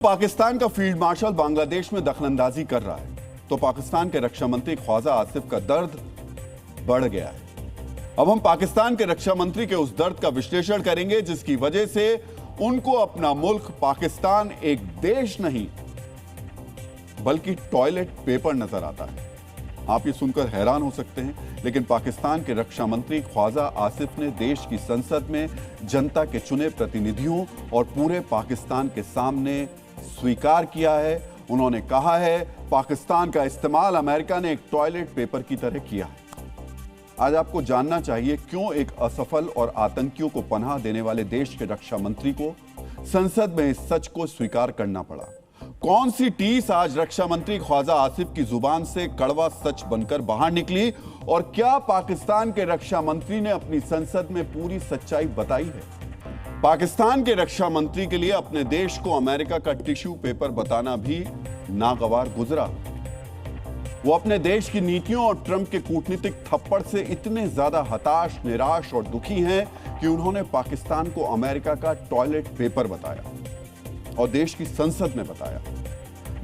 पाकिस्तान का field marshal Bangladesh में दखलंदाजी कर रहा है तो पाकिस्तान के रक्षा मंत्री ख्वाजा आसिफ का दर्द बढ़ गया है। अब हम पाकिस्तान के रक्षा मंत्री के उस दर्द का विश्लेषण करेंगे जिसकी वजह से उनको अपना मुल्क पाकिस्तान एक देश नहीं बल्कि टॉयलेट पेपर नजर आता है। आप ये सुनकर हैरान हो सकते हैं, लेकिन पाकिस्तान के रक्षा मंत्री ख्वाजा आसिफ ने देश की संसद में जनता के चुने प्रतिनिधियों और पूरे पाकिस्तान के सामने स्वीकार किया है। उन्होंने कहा है पाकिस्तान का इस्तेमाल अमेरिका ने एक टॉयलेट पेपर की तरह किया है। आज आपको जानना चाहिए क्यों एक असफल और आतंकियों को पनाह देने वाले देश के रक्षा मंत्री को संसद में इस सच को स्वीकार करना पड़ा। कौन सी टीस आज रक्षा मंत्री ख्वाजा आसिफ की जुबान से कड़वा सच बनकर बाहर निकली और क्या पाकिस्तान के रक्षा मंत्री ने अपनी संसद में पूरी सच्चाई बताई है? पाकिस्तान के रक्षा मंत्री के लिए अपने देश को अमेरिका का टिश्यू पेपर बताना भी नागवार गुजरा। वो अपने देश की नीतियों और ट्रंप के कूटनीतिक थप्पड़ से इतने ज्यादा हताश, निराश और दुखी हैं कि उन्होंने पाकिस्तान को अमेरिका का टॉयलेट पेपर बताया और देश की संसद में बताया।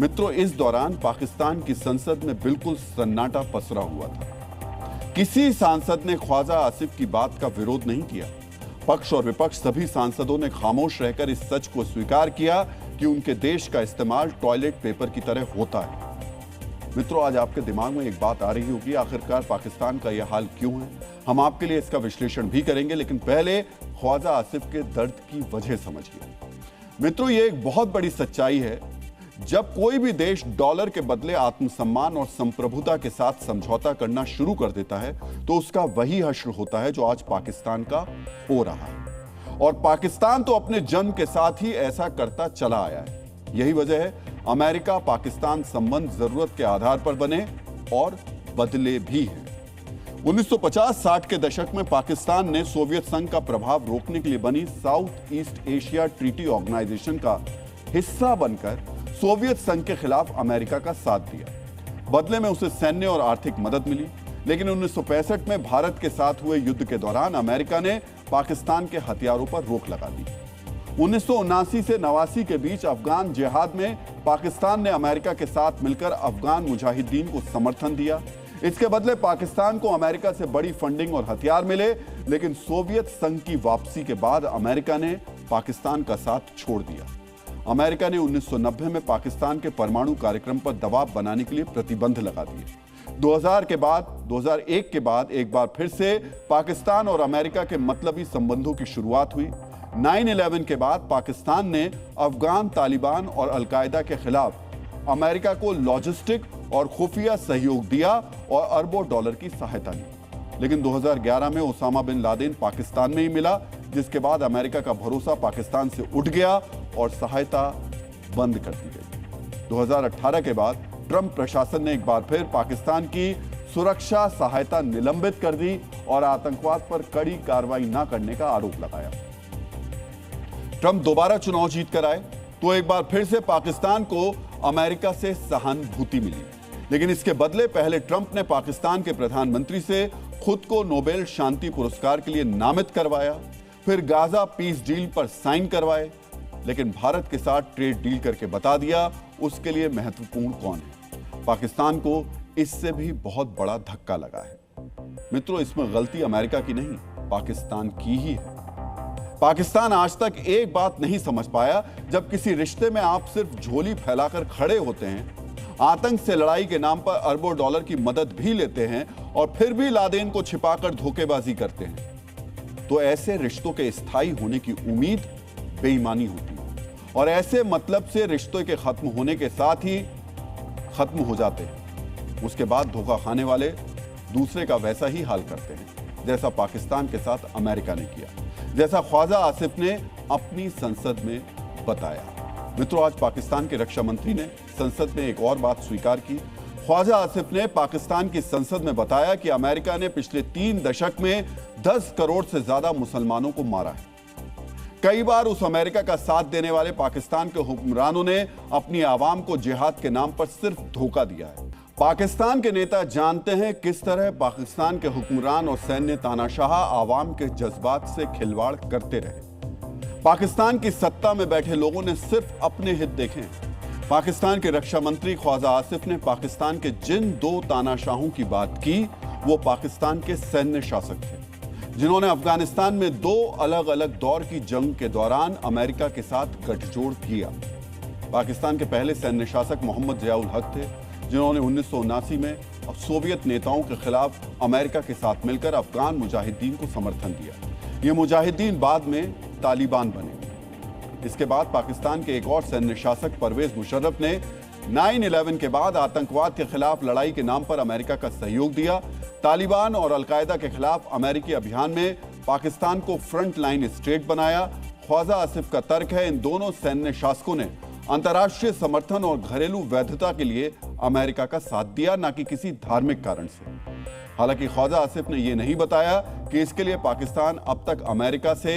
मित्रों, इस दौरान पाकिस्तान की संसद में बिल्कुल सन्नाटा पसरा हुआ था। किसी सांसद ने ख्वाजा आसिफ की बात का विरोध नहीं किया। पक्ष और विपक्ष सभी सांसदों ने खामोश रहकर इस सच को स्वीकार किया कि उनके देश का इस्तेमाल टॉयलेट पेपर की तरह होता है। मित्रों, आज आपके दिमाग में एक बात आ रही होगी, आखिरकार पाकिस्तान का यह हाल क्यों है? हम आपके लिए इसका विश्लेषण भी करेंगे, लेकिन पहले ख्वाजा आसिफ के दर्द की वजह समझिए। मित्रों, ये एक बहुत बड़ी सच्चाई है। जब कोई भी देश डॉलर के बदले आत्मसम्मान और संप्रभुता के साथ समझौता करना शुरू कर देता है तो उसका वही हश्र होता है जो आज पाकिस्तान का हो रहा है। और पाकिस्तान तो अपने जन्म के साथ ही ऐसा करता चला आया है। यही वजह है अमेरिका पाकिस्तान संबंध जरूरत के आधार पर बने और बदले भी हैं। 1950-60 के दशक में पाकिस्तान ने सोवियत संघ का प्रभाव रोकने के लिए बनी South East Asia Treaty Organization का हिस्सा बनकर सोवियत संघ के खिलाफ अमेरिका का साथ दिया। बदले में उसे सैन्य और आर्थिक मदद मिली, लेकिन 1965 में भारत के साथ हुए युद्ध के दौरान अमेरिका ने पाकिस्तान के हथियारों पर रोक लगा दी। 1979 से 89 के बीच अफगान जिहाद में पाकिस्तान ने अमेरिका के साथ मिलकर अफगान मुजाहिदीन को समर्थन दिया। इसके बदले पाकिस्तान को अमेरिका से बड़ी फंडिंग और हथियार मिले, लेकिन सोवियत संघ की वापसी के बाद अमेरिका ने पाकिस्तान का साथ छोड़ दिया। अमेरिका ने 1990 में पाकिस्तान के परमाणु कार्यक्रम पर दबाव बनाने के लिए प्रतिबंध लगा दिए। 2001 के बाद एक बार फिर से पाकिस्तान और अमेरिका के मतलबी संबंधों की शुरुआत हुई। 9/11 के बाद पाकिस्तान ने अफगान तालिबान और अलकायदा के खिलाफ अमेरिका को लॉजिस्टिक और खुफिया सहयोग दिया और अरबों डॉलर की सहायता दी। लेकिन 2011 में ओसामा बिन लादेन पाकिस्तान में ही मिला, जिसके बाद अमेरिका का भरोसा पाकिस्तान से उठ गया और सहायता बंद कर दी गई। 2018 के बाद ट्रंप प्रशासन ने एक बार फिर पाकिस्तान की सुरक्षा सहायता निलंबित कर दी और आतंकवाद पर कड़ी कार्रवाई न करने का आरोप लगाया। ट्रंप दोबारा चुनाव जीत कर आए तो एक बार फिर से पाकिस्तान को अमेरिका से सहानुभूति मिली, लेकिन इसके बदले पहले ट्रंप ने पाकिस्तान के प्रधानमंत्री से खुद को नोबेल शांति पुरस्कार के लिए नामित करवाया, फिर गाजा पीस डील पर साइन करवाए, लेकिन भारत के साथ ट्रेड डील करके बता दिया उसके लिए महत्वपूर्ण कौन है। पाकिस्तान को इससे भी बहुत बड़ा धक्का लगा है। मित्रों, इसमें गलती अमेरिका की नहीं, पाकिस्तान की ही है। पाकिस्तान आज तक एक बात नहीं समझ पाया, जब किसी रिश्ते में आप सिर्फ झोली फैलाकर खड़े होते हैं, आतंक से लड़ाई के नाम पर अरबों डॉलर की मदद भी लेते हैं और फिर भी लादेन को छिपाकर धोखेबाजी करते हैं, तो ऐसे रिश्तों के स्थायी होने की उम्मीद बेईमानी होती है और ऐसे मतलब से रिश्तों के खत्म होने के साथ ही खत्म हो जाते हैं। उसके बाद धोखा खाने वाले दूसरे का वैसा ही हाल करते हैं जैसा पाकिस्तान के साथ अमेरिका ने किया, जैसा ख्वाजा आसिफ ने अपनी संसद में बताया। मित्रों, आज पाकिस्तान के रक्षा मंत्री ने संसद में एक और बात स्वीकार की। ख्वाजा आसिफ ने पाकिस्तान की संसद में बताया कि अमेरिका ने पिछले 3 दशक में 10 करोड़ से ज्यादा मुसलमानों को मारा है। कई बार उस अमेरिका का साथ देने वाले पाकिस्तान के हुक्मरानों ने अपनी आवाम को जिहाद के नाम पर सिर्फ धोखा दिया है। पाकिस्तान के नेता जानते हैं किस तरह पाकिस्तान के हुक्मरान और सैन्य तानाशाह आवाम के जज्बात से खिलवाड़ करते रहे। पाकिस्तान की सत्ता में बैठे लोगों ने सिर्फ अपने हित देखे। पाकिस्तान के रक्षा मंत्री ख्वाजा आसिफ ने पाकिस्तान के जिन दो तानाशाहों की बात की, वो पाकिस्तान के सैन्य शासक थे, जिन्होंने अफगानिस्तान में दो अलग अलग दौर की जंग के दौरान अमेरिका के साथ गठजोड़ किया। पाकिस्तान के पहले सैन्य शासक मोहम्मद जियाउल हक थे, जिन्होंने 1979 में सोवियत नेताओं के खिलाफ अमेरिका के साथ मिलकर अफगान मुजाहिदीन को समर्थन दिया। ये मुजाहिदीन बाद में तालिबान बने। इसके बाद पाकिस्तान के एक और सैन्य शासक परवेज मुशर्रफ ने 9/11 के बाद आतंकवाद के खिलाफ लड़ाई के नाम पर अमेरिका का सहयोग दिया। तालिबान और अलकायदा के खिलाफ अमेरिकी अभियान में पाकिस्तान को फ्रंट लाइन स्टेट बनाया। ख्वाजा आसिफ का तर्क है, इन दोनों सैन्य शासकों ने अंतर्राष्ट्रीय समर्थन और घरेलू वैधता के लिए अमेरिका का साथ दिया, ना कि किसी धार्मिक कारण से। हालांकि ख्वाजा आसिफ ने यह नहीं बताया कि इसके लिए पाकिस्तान अब तक अमेरिका से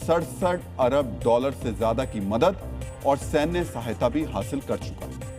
67 अरब डॉलर से ज्यादा की मदद और सैन्य सहायता भी हासिल कर चुका है।